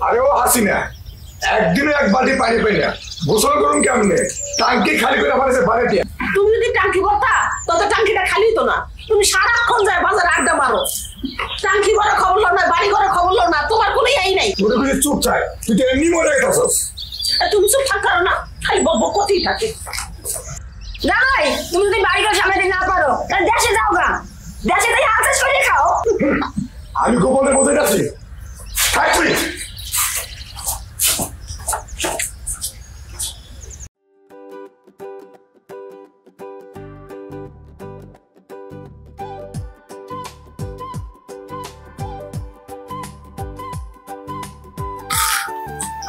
আরে ও হাসিনা একদিনে এক বালতি পানি পাই না, গোসল করুন কেমনে? টাঙ্কি খালি করে আমার বাড়িতে। তুমি যদি টাঙ্কি ভরতা তত টাঙ্কিটা খালি তো না। তুমি সারাক্ষণ যায় বাজার আড্ডা মারো, টাঙ্কি ভরা খবর লো না, বাড়ি ঘরে খবর লো না, তোমার কোনো এই নাই। তোদের কিছু চুপ থাক, তুই তো এমনি মরে গেছস। তুমি চুপ থাক না, খালি বকবক করতেই থাকে। জামাই তুমি যদি বাড়ি ঘর সামলাতে না পারো তাহলে দেশে যাও গা, দেশে তাই আচার করে খাও। আমি গোপনে বসে যাচ্ছি, থাক তুই।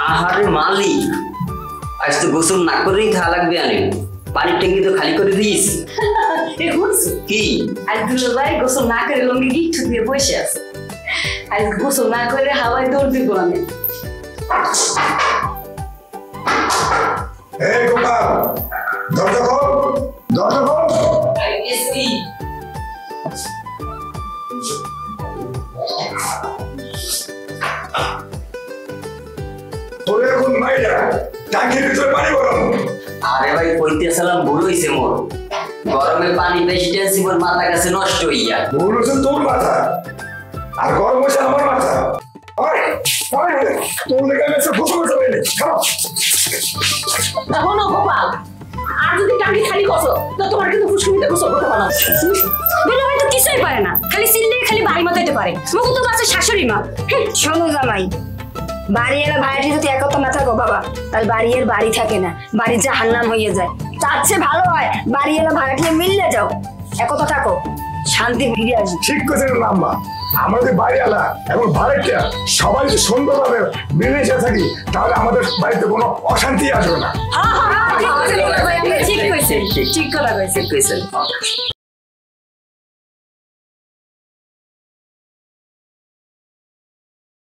আহারে মালি, আজ তো গোসল না করেই খাওয়া লাগবে। আনে পানির ট্যাঙ্কি তো খালি করে দিস। কি আজ দুলো ভাই গোসল না করে লঙ্গি গিট্টু দিয়ে বসে আছে, আজ গোসল না করে হাওয়ায় দৌড় দিব আমি। এই গোপাল, দরজা খোল, দরজা খোল। তোরে এখন মাইরা টাঙ্কির ভিতরে পানি গরম। আরে ভাই কইতেছিলাম ভুল হইছে মোর, গরমে পানি বেশি টেনছি মোর মাথা কাছে নষ্ট হইয়া। ভুল হচ্ছে তোর মাথা আর গরম হচ্ছে আমার মাথা। তোর লেগে আমি একটা গোসল করতে পারিনি। শোনো গোপাল, আর যদি টাঙ্কি খালি করছো তো তোমার কিন্তু ফুসকুনিতে গোসল করতে পারো। দুলো ভাই তো কিছুই পারে না, খালি সিল্লে খালি বাড়ি মাথাইতে পারে। মুখ তো আছে শাশুড়ি মা। শোনো জামাই, বাড়ি এলা ভাইটি যদি একতা না থাকো বাবা, তাহলে বাড়ি এর বাড়ি থাকে না, বাড়ি জাহান্নাম হয়ে যায়। তার চেয়ে ভালো হয় বাড়ি এলা ভাড়াটি মিললে যাও, একতা থাকো, শান্তি ফিরে আসবে। ঠিক করে নাম্বা আমাদের বাড়িওয়ালা এবং ভাড়াটিয়া সবাই যদি সুন্দরভাবে মিলেমিশে থাকি তাহলে আমাদের বাড়িতে কোনো অশান্তি আসবে না। ঠিক কইছেন, ঠিক কথা কইছেন।